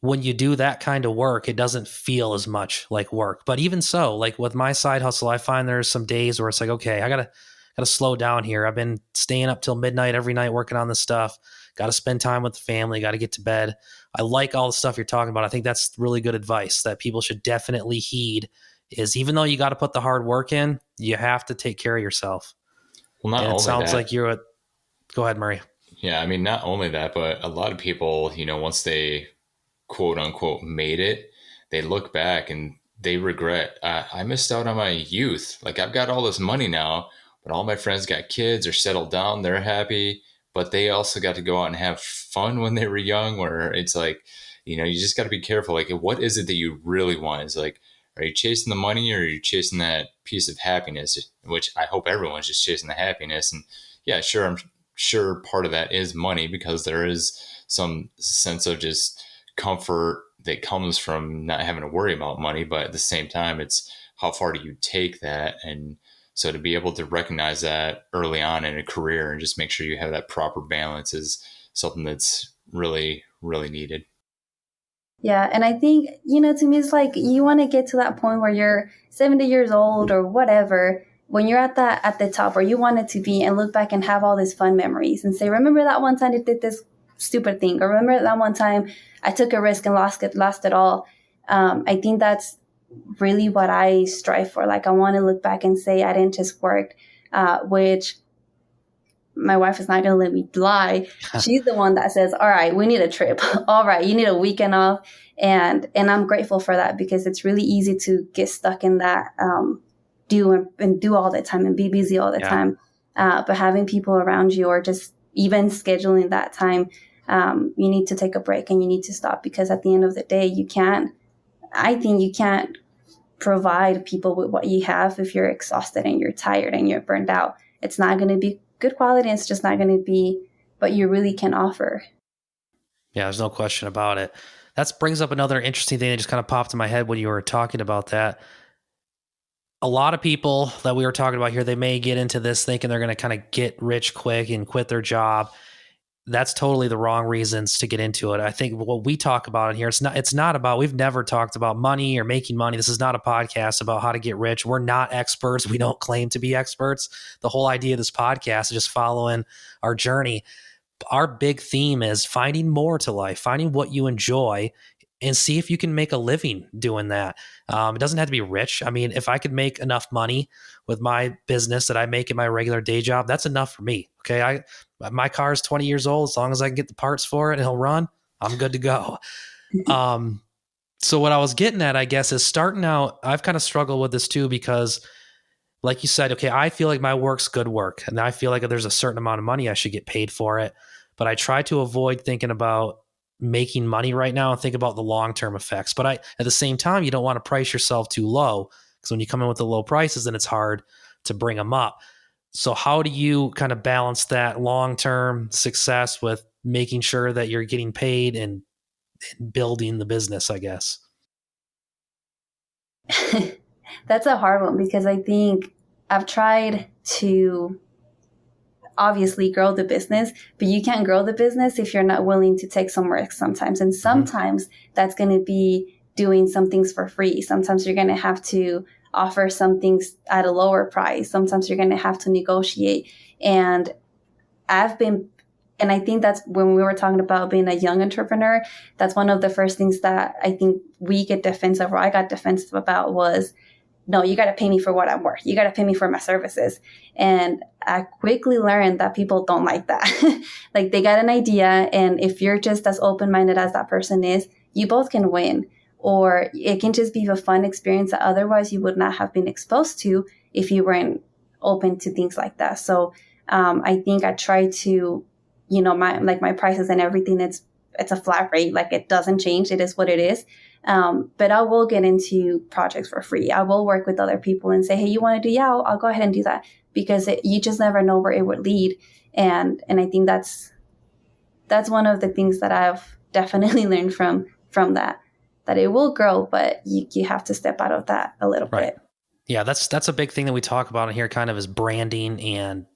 [SPEAKER 1] when you do that kind of work, it doesn't feel as much like work. But even so, like with my side hustle, I find there's some days where it's like, okay, I gotta slow down here. I've been staying up till midnight every night working on this stuff. Got to spend time with the family, got to get to bed. I like all the stuff you're talking about. I think that's really good advice that people should definitely heed, is even though you got to put the hard work in, you have to take care of yourself.
[SPEAKER 3] Well, not
[SPEAKER 1] and it
[SPEAKER 3] only
[SPEAKER 1] sounds
[SPEAKER 3] that,
[SPEAKER 1] like go ahead, Murray.
[SPEAKER 3] Yeah. I mean, not only that, but a lot of people, once they quote unquote made it, they look back and they regret, I missed out on my youth. Like, I've got all this money now, but all my friends got kids or settled down. They're happy, but they also got to go out and have fun when they were young, where it's like, you just got to be careful. Like, what is it that you really want? Is like, are you chasing the money, or are you chasing that piece of happiness, which I hope everyone's just chasing the happiness. And yeah, sure. I'm sure part of that is money, because there is some sense of just comfort that comes from not having to worry about money. But at the same time, it's how far do you take that? And so to be able to recognize that early on in a career and just make sure you have that proper balance is something that's really, really needed.
[SPEAKER 2] Yeah. And I think, to me, it's like you want to get to that point where you're 70 years old or whatever, when you're at the top where you wanted to be, and look back and have all these fun memories and say, remember that one time I did this stupid thing, or remember that one time I took a risk and lost it all. I think that's really what I strive for. Like, I want to look back and say I didn't just work, which my wife is not going to let me lie. She's the one that says, all right, we need a trip. All right, you need a weekend off. And I'm grateful for that, because it's really easy to get stuck in that, do all the time and be busy all the time. But having people around you, or just even scheduling that time, you need to take a break and you need to stop, because at the end of the day, I think you can't provide people with what you have if you're exhausted and you're tired and you're burned out. It's not going to be good quality. It's just not going to be what you really can offer.
[SPEAKER 1] Yeah, there's no question about it. That brings up another interesting thing that just kind of popped in my head when you were talking about that. A lot of people that we were talking about here, they may get into this thinking they're going to kind of get rich quick and quit their job. that's totally the wrong reasons to get into it. I think what we talk about in here, it's not about, we've never talked about money or making money. This is not a podcast about how to get rich. We're not experts. We don't claim to be experts. The whole idea of this podcast is just following our journey. Our big theme is finding more to life, finding what you enjoy, and see if you can make a living doing that. It doesn't have to be rich. I mean, if I could make enough money with my business that I make in my regular day job, that's enough for me. Okay. My car is 20 years old. As long as I can get the parts for it and it'll run, I'm good to go. So what I was getting at, I guess, is starting out, I've kind of struggled with this too, because like you said, okay, I feel like my work's good work, and I feel like there's a certain amount of money I should get paid for it. But I try to avoid thinking about making money right now and think about the long-term effects. But at the same time, you don't want to price yourself too low, because when you come in with the low prices, then it's hard to bring them up. So how do you kind of balance that long-term success with making sure that you're getting paid and building the business, I guess?
[SPEAKER 2] That's a hard one, because I think I've tried to obviously grow the business, but you can't grow the business if you're not willing to take some risk sometimes. And sometimes that's going to be doing some things for free. Sometimes you're going to have to offer some things at a lower price. Sometimes you're going to have to negotiate. And I think that's when we were talking about being a young entrepreneur, that's one of the first things that I think we get defensive, or I got defensive about, was, no, you got to pay me for what I'm worth. You got to pay me for my services. And I quickly learned that people don't like that. Like, they got an idea, and if you're just as open-minded as that person is, you both can win. Or it can just be a fun experience that otherwise you would not have been exposed to if you weren't open to things like that. So I think I try to, my prices and everything, it's a flat rate. Like, it doesn't change. It is what it is. But I will get into projects for free. I will work with other people and say, hey, you want to do? Yeah, I'll go ahead and do that, because you just never know where it would lead. And I think that's one of the things that I've definitely learned from that it will grow, but you have to step out of that a little bit.
[SPEAKER 1] Yeah, that's a big thing that we talk about in here, kind of, is branding. And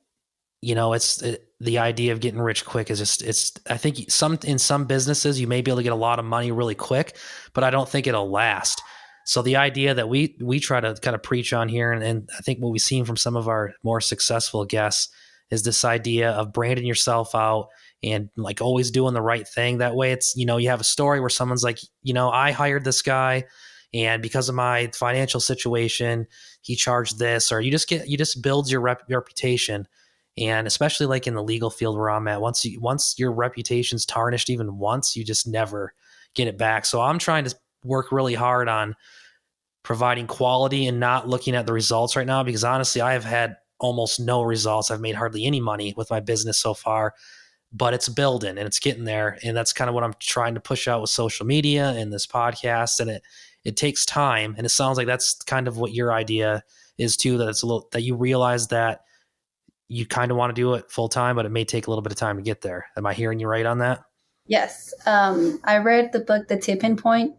[SPEAKER 1] the idea of getting rich quick is just, I think in some businesses you may be able to get a lot of money really quick, but I don't think it'll last. So the idea that we try to kind of preach on here, and I think what we've seen from some of our more successful guests, is this idea of branding yourself out and like always doing the right thing. That way it's, you have a story where someone's like, I hired this guy, and because of my financial situation, he charged this, or you just build your reputation. And especially like in the legal field where I'm at, once your reputation's tarnished even once, you just never get it back. So I'm trying to work really hard on providing quality and not looking at the results right now, because honestly, I have had almost no results. I've made hardly any money with my business so far, but it's building and it's getting there. And that's kind of what I'm trying to push out with social media and this podcast. And it takes time. And it sounds like that's kind of what your idea is too, that you realize that you kind of want to do it full time, but it may take a little bit of time to get there. Am I hearing you right on that?
[SPEAKER 2] Yes. I read the book, The Tipping Point,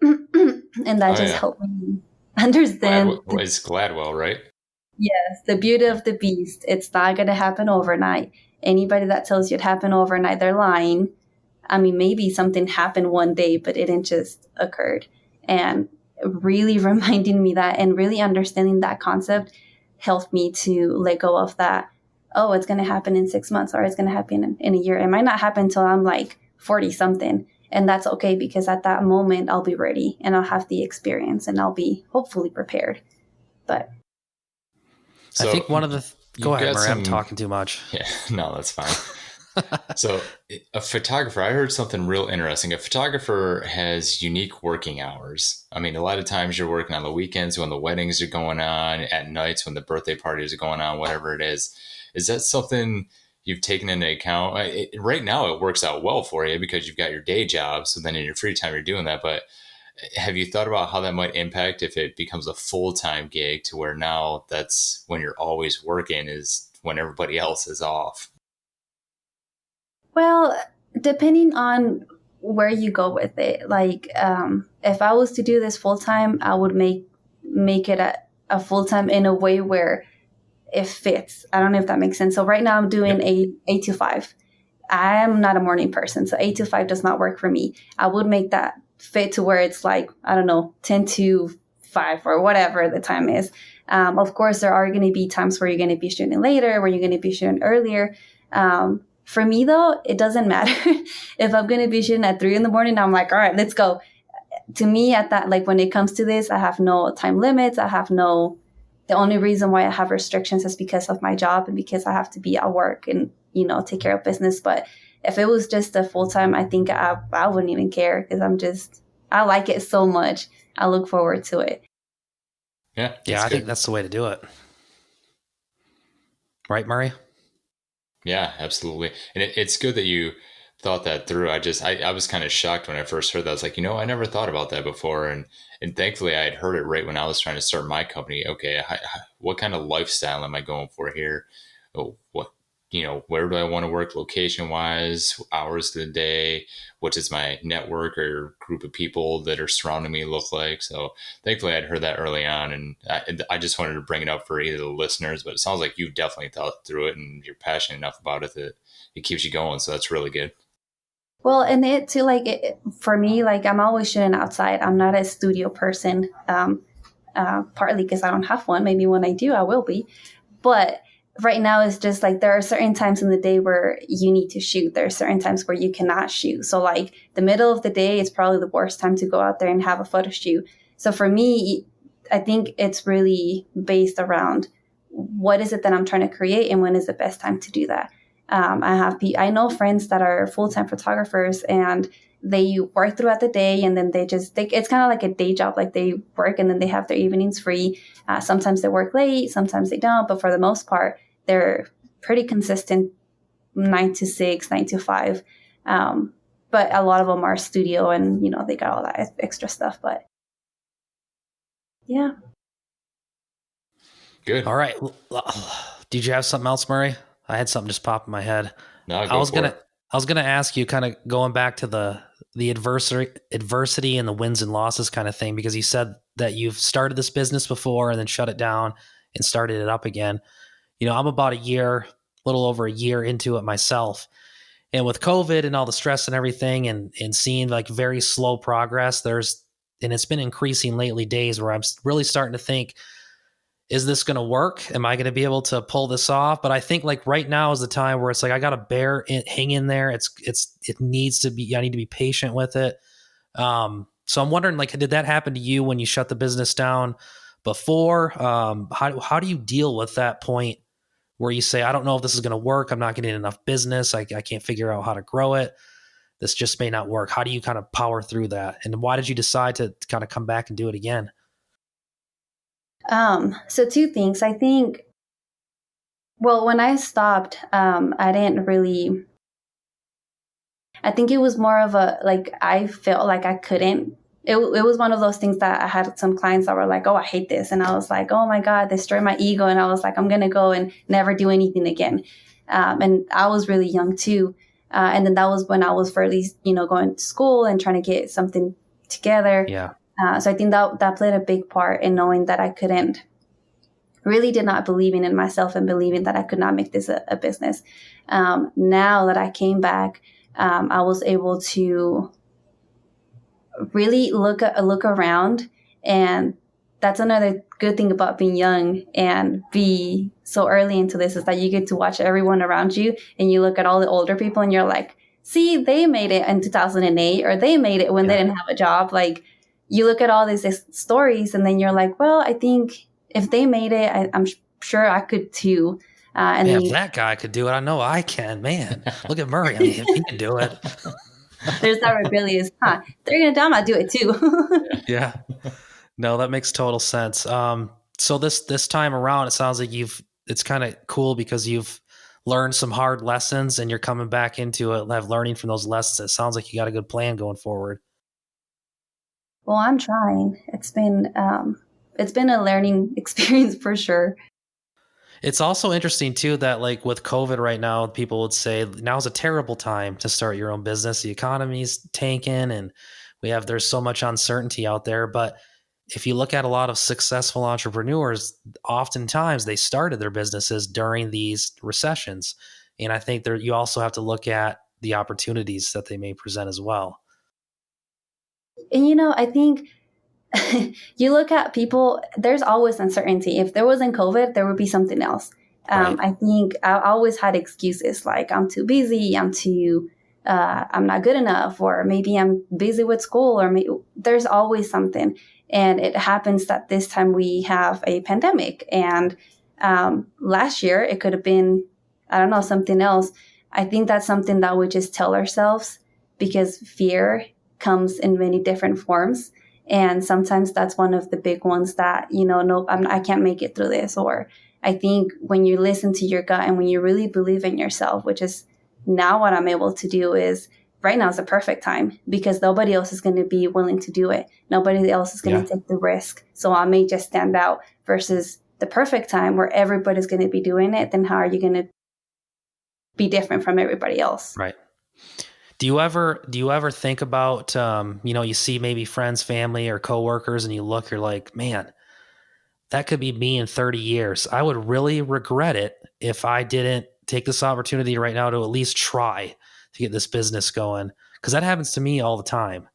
[SPEAKER 2] and that helped me understand.
[SPEAKER 3] It's Gladwell, right?
[SPEAKER 2] Yes. The beauty of the beast. It's not going to happen overnight. Anybody that tells you it happened overnight, they're lying. I mean, maybe something happened one day, but it didn't just occurred. And really reminding me that, and really understanding that concept, helped me to let go of that. Oh, it's going to happen in 6 months, or it's going to happen in a year. It might not happen until I'm like 40 something. And that's okay, because at that moment I'll be ready and I'll have the experience and I'll be hopefully prepared. But
[SPEAKER 3] so
[SPEAKER 1] I think one of the, go ahead, Murray, I'm talking too much.
[SPEAKER 3] Yeah, no, that's fine. So a photographer, I heard something real interesting. A photographer has unique working hours. I mean, a lot of times you're working on the weekends when the weddings are going on, at nights when the birthday parties are going on, whatever it is. Is that something you've taken into account? Right now it works out well for you because you've got your day job. So then in your free time, you're doing that. But have you thought about how that might impact if it becomes a full-time gig, to where now that's when you're always working, is when everybody else is off?
[SPEAKER 2] Well, depending on where you go with it. Like, if I was to do this full time, I would make it a full time in a way where it fits. I don't know if that makes sense. So right now I'm doing a 8 to 5. I am not a morning person. So 8 to 5 does not work for me. I would make that fit to where it's like, I don't know, 10 to 5 or whatever the time is. Of course, there are going to be times where you're going to be shooting later, where you're going to be shooting earlier. For me, though, it doesn't matter. If I'm going to be shooting at 3 a.m, I'm like, all right, let's go. To me, at that, like when it comes to this, I have no time limits. The only reason why I have restrictions is because of my job and because I have to be at work and, take care of business. But if it was just a full time, I think I wouldn't even care because I like it so much. I look forward to it.
[SPEAKER 3] Yeah.
[SPEAKER 1] I think that's the way to do it. Right, Murray?
[SPEAKER 3] Yeah, absolutely. And it's good that you thought that through. I was kind of shocked when I first heard that. I was like, I never thought about that before. And thankfully I had heard it right when I was trying to start my company. Okay. What kind of lifestyle am I going for here? Where do I want to work location wise, hours of the day? What does my network or group of people that are surrounding me look like? So thankfully I'd heard that early on, and I just wanted to bring it up for either the listeners, but it sounds like you've definitely thought through it and you're passionate enough about it that it keeps you going. So that's really good.
[SPEAKER 2] Well, and it too, for me, I'm always shooting outside. I'm not a studio person, partly because I don't have one. Maybe when I do, I will be. But right now, it's just there are certain times in the day where you need to shoot. There are certain times where you cannot shoot. So the middle of the day is probably the worst time to go out there and have a photo shoot. So for me, I think it's really based around what is it that I'm trying to create and when is the best time to do that. I know friends that are full-time photographers and they work throughout the day and then it's kind of like a day job. They work and then they have their evenings free. Sometimes they work late, sometimes they don't, but for the most part, they're pretty consistent 9 to 6, 9 to 5. But a lot of them are studio and, they got all that extra stuff, but yeah.
[SPEAKER 3] Good.
[SPEAKER 1] All right. Did you have something else, Murray? I had something just pop in my head.
[SPEAKER 3] No,
[SPEAKER 1] I was gonna ask you, kind of going back to the adversity and the wins and losses kind of thing, because you said that you've started this business before and then shut it down and started it up again. I'm about a little over a year into it myself. And with COVID and all the stress and everything and seeing very slow progress, and it's been increasing lately days where I'm really starting to think, is this going to work? Am I going to be able to pull this off? But I think right now is the time where it's I got to hang in there. It needs to be, I need to be patient with it. So I'm wondering, did that happen to you when you shut the business down before? How do you deal with that point where you say, I don't know if this is going to work. I'm not getting enough business. I can't figure out how to grow it. This just may not work. How do you kind of power through that? And why did you decide to kind of come back and do it again?
[SPEAKER 2] So 2 things. I think, well, when I stopped, I think it was more of I felt like I couldn't. It was one of those things that I had some clients that were like, oh, I hate this. And I was like, oh my God, they destroyed my ego. And I was like, I'm going to go and never do anything again. And I was really young too. And then that was when I was fairly, going to school and trying to get something together.
[SPEAKER 1] Yeah.
[SPEAKER 2] So I think that played a big part in knowing that I did not believing in myself and believing that I could not make this a business. Now that I came back, I was able to really look around, and that's another good thing about being young and be so early into this is that you get to watch everyone around you, and you look at all the older people and you're like, see, they made it in 2008, or they made it when they didn't have a job. You look at all these stories and then you're like, well, I think if they made it, I'm sure I could too. And
[SPEAKER 1] if that guy could do it, I know I can. Man, look at Murray. I mean, if he can do it.
[SPEAKER 2] There's that rebellious, they're going to do it, I'll do it too.
[SPEAKER 1] Yeah. No, that makes total sense. So this time around, it sounds like it's kind of cool because you've learned some hard lessons and you're coming back into it, learning from those lessons. It sounds like you got a good plan going forward.
[SPEAKER 2] Well, I'm trying. It's been a learning experience for sure.
[SPEAKER 1] It's also interesting too that with COVID right now, people would say now's a terrible time to start your own business. The economy's tanking and there's so much uncertainty out there. But if you look at a lot of successful entrepreneurs, oftentimes they started their businesses during these recessions. And I think you also have to look at the opportunities that they may present as well.
[SPEAKER 2] And, I think you look at people, there's always uncertainty. If there wasn't COVID, there would be something else.
[SPEAKER 1] Right.
[SPEAKER 2] I think I always had excuses like I'm too busy, I'm not good enough, or maybe I'm busy with school, or there's always something. And it happens that this time we have a pandemic. And last year it could have been, I don't know, something else. I think that's something that we just tell ourselves, because fear comes in many different forms. And sometimes that's one of the big ones that, no, I can't make it through this. Or I think when you listen to your gut and when you really believe in yourself, which is now what I'm able to do, is right now is the perfect time, because nobody else is going to be willing to do it. Nobody else is going to take the risk. So I may just stand out, versus the perfect time where everybody's going to be doing it. Then how are you going to be different from everybody else?
[SPEAKER 1] Right. Do you ever think about, you see maybe friends, family, or coworkers, and you're like, man, that could be me in 30 years. I would really regret it if I didn't take this opportunity right now to at least try to get this business going. Because that happens to me all the time.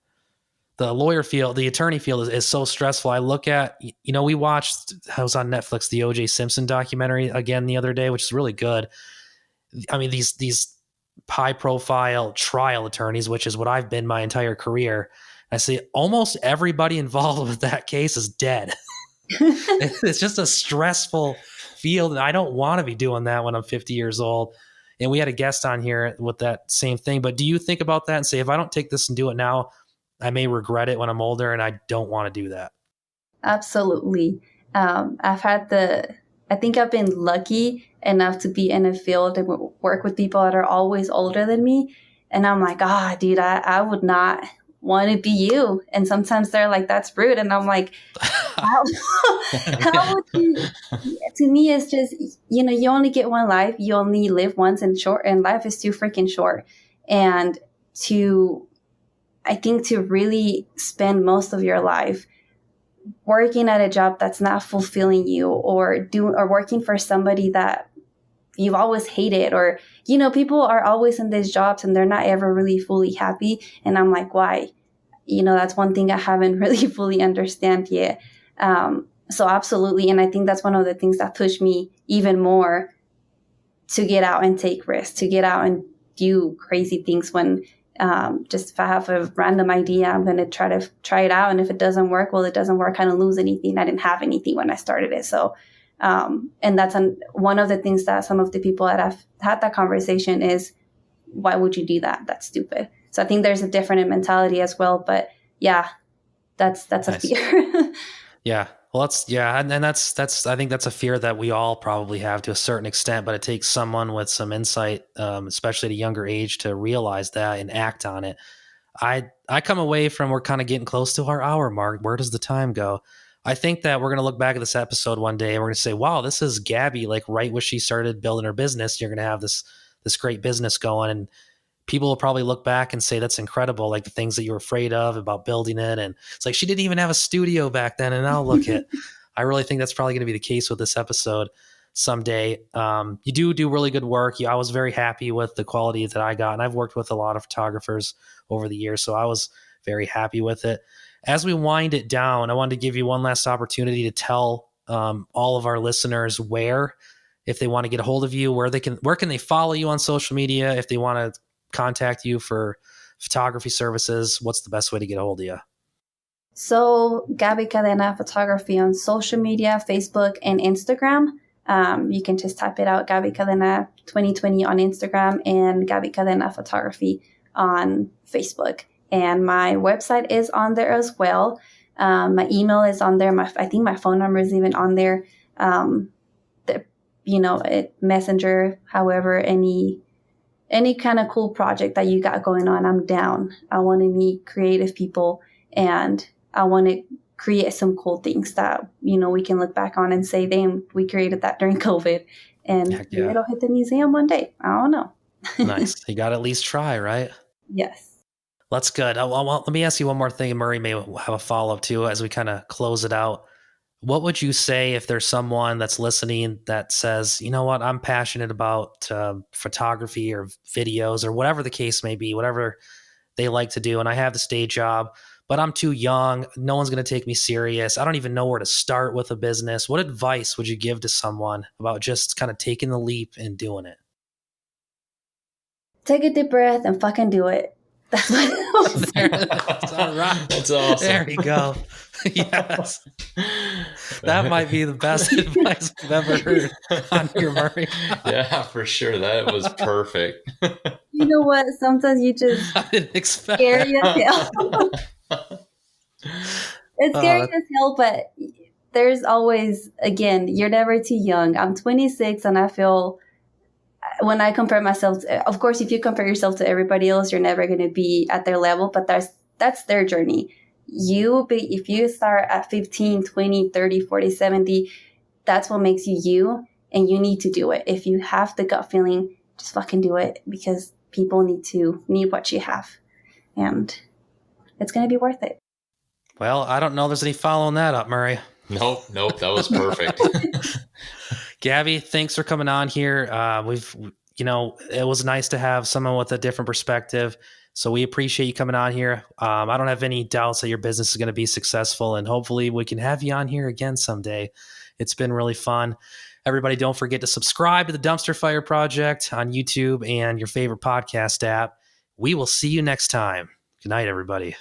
[SPEAKER 1] The lawyer field, the attorney field is so stressful. I look at, we watched, I was on Netflix, the O.J. Simpson documentary again the other day, which is really good. I mean, these high profile trial attorneys, which is what I've been my entire career. I see almost everybody involved with that case is dead. It's just a stressful field, and I don't want to be doing that when I'm 50 years old. And we had a guest on here with that same thing. But do you think about that and say, if I don't take this and do it now, I may regret it when I'm older, and I don't want to do that?
[SPEAKER 2] Absolutely. I think I've been lucky enough to be in a field and work with people that are always older than me. And I'm like, dude, I would not want to be you. And sometimes they're like, that's rude. And I'm like, how would you? To me, it's just, you only get one life. You only live once, and life is too freaking short. And I think to really spend most of your life working at a job that's not fulfilling you, or working for somebody that you've always hated, or, people are always in these jobs and they're not ever really fully happy. And I'm like, why? That's one thing I haven't really fully understand yet. So absolutely. And I think that's one of the things that pushed me even more to get out and take risks, to get out and do crazy things when, just if I have a random idea, I'm going to try it out. And if it doesn't work, well, it doesn't work. I don't lose anything. I didn't have anything when I started it. So, and that's one of the things that some of the people that I've had that conversation is, why would you do that? That's stupid. So I think there's a different mentality as well. But yeah, that's nice. A fear.
[SPEAKER 1] Yeah. Well, that's I think that's a fear that we all probably have to a certain extent, but it takes someone with some insight, especially at a younger age, to realize that and act on it. I come away from, we're kind of getting close to our hour mark. Where does the time go? I think that we're going to look back at this episode one day and we're going to say, wow, this is Gaby, like right when she started building her business. You're going to have this great business going, and people will probably look back and say, that's incredible. Like the things that you were afraid of about building it. And it's like, she didn't even have a studio back then. And now look at, I really think that's probably going to be the case with this episode someday. You do really good work. I was very happy with the quality that I got. And I've worked with a lot of photographers over the years, so I was very happy with it. As we wind it down, I wanted to give you one last opportunity to tell all of our listeners where, if they want to get a hold of you, where can they follow you on social media? If they want to contact you for photography services, what's the best way to get a hold of you?
[SPEAKER 2] So Gaby Cadena Photography on social media, Facebook and Instagram. You can just type it out, Gaby Cadena 2020 on Instagram and Gaby Cadena Photography on Facebook. And my website is on there as well. My email is on there. I think my phone number is even on there. Messenger, however, any kind of cool project that you got going on, I'm down. I want to meet creative people, and I want to create some cool things that, we can look back on and say, damn, we created that during COVID, and maybe it'll hit the museum one day. I don't know.
[SPEAKER 1] Nice. You got to at least try, right?
[SPEAKER 2] Yes.
[SPEAKER 1] That's good. Let me ask you one more thing, and Murray may have a follow-up too as we kind of close it out. What would you say if there's someone that's listening that says, you know what, I'm passionate about photography or videos or whatever the case may be, whatever they like to do, and I have this day job, but I'm too young. No one's going to take me serious. I don't even know where to start with a business. What advice would you give to someone about just kind of taking the leap and doing it?
[SPEAKER 2] Take a deep breath and fucking do it. That's what I was
[SPEAKER 1] That's all right.
[SPEAKER 3] That's awesome.
[SPEAKER 1] There we go. Yes. That might be the best advice I've ever heard on here, Murray.
[SPEAKER 3] Yeah, for sure. That was perfect.
[SPEAKER 2] You know what? Sometimes you just
[SPEAKER 1] I didn't expect
[SPEAKER 2] scary
[SPEAKER 1] that.
[SPEAKER 2] as hell. It's scary as hell, but there's always, again, you're never too young. I'm 26 and I feel when I compare myself, of course, if you compare yourself to everybody else, you're never going to be at their level, but that's their journey. If you start at 15, 20, 30, 40, 70, that's what makes you you, and you need to do it. If you have the gut feeling, just fucking do it, because people need what you have, and it's going to be worth it.
[SPEAKER 1] Well, I don't know there's any following that up, Murray.
[SPEAKER 3] Nope. That was perfect.
[SPEAKER 1] Gaby, thanks for coming on here. It was nice to have someone with a different perspective. So we appreciate you coming on here. I don't have any doubts that your business is going to be successful, and hopefully we can have you on here again someday. It's been really fun. Everybody, don't forget to subscribe to the Dumpster Fire Project on YouTube and your favorite podcast app. We will see you next time. Good night, everybody.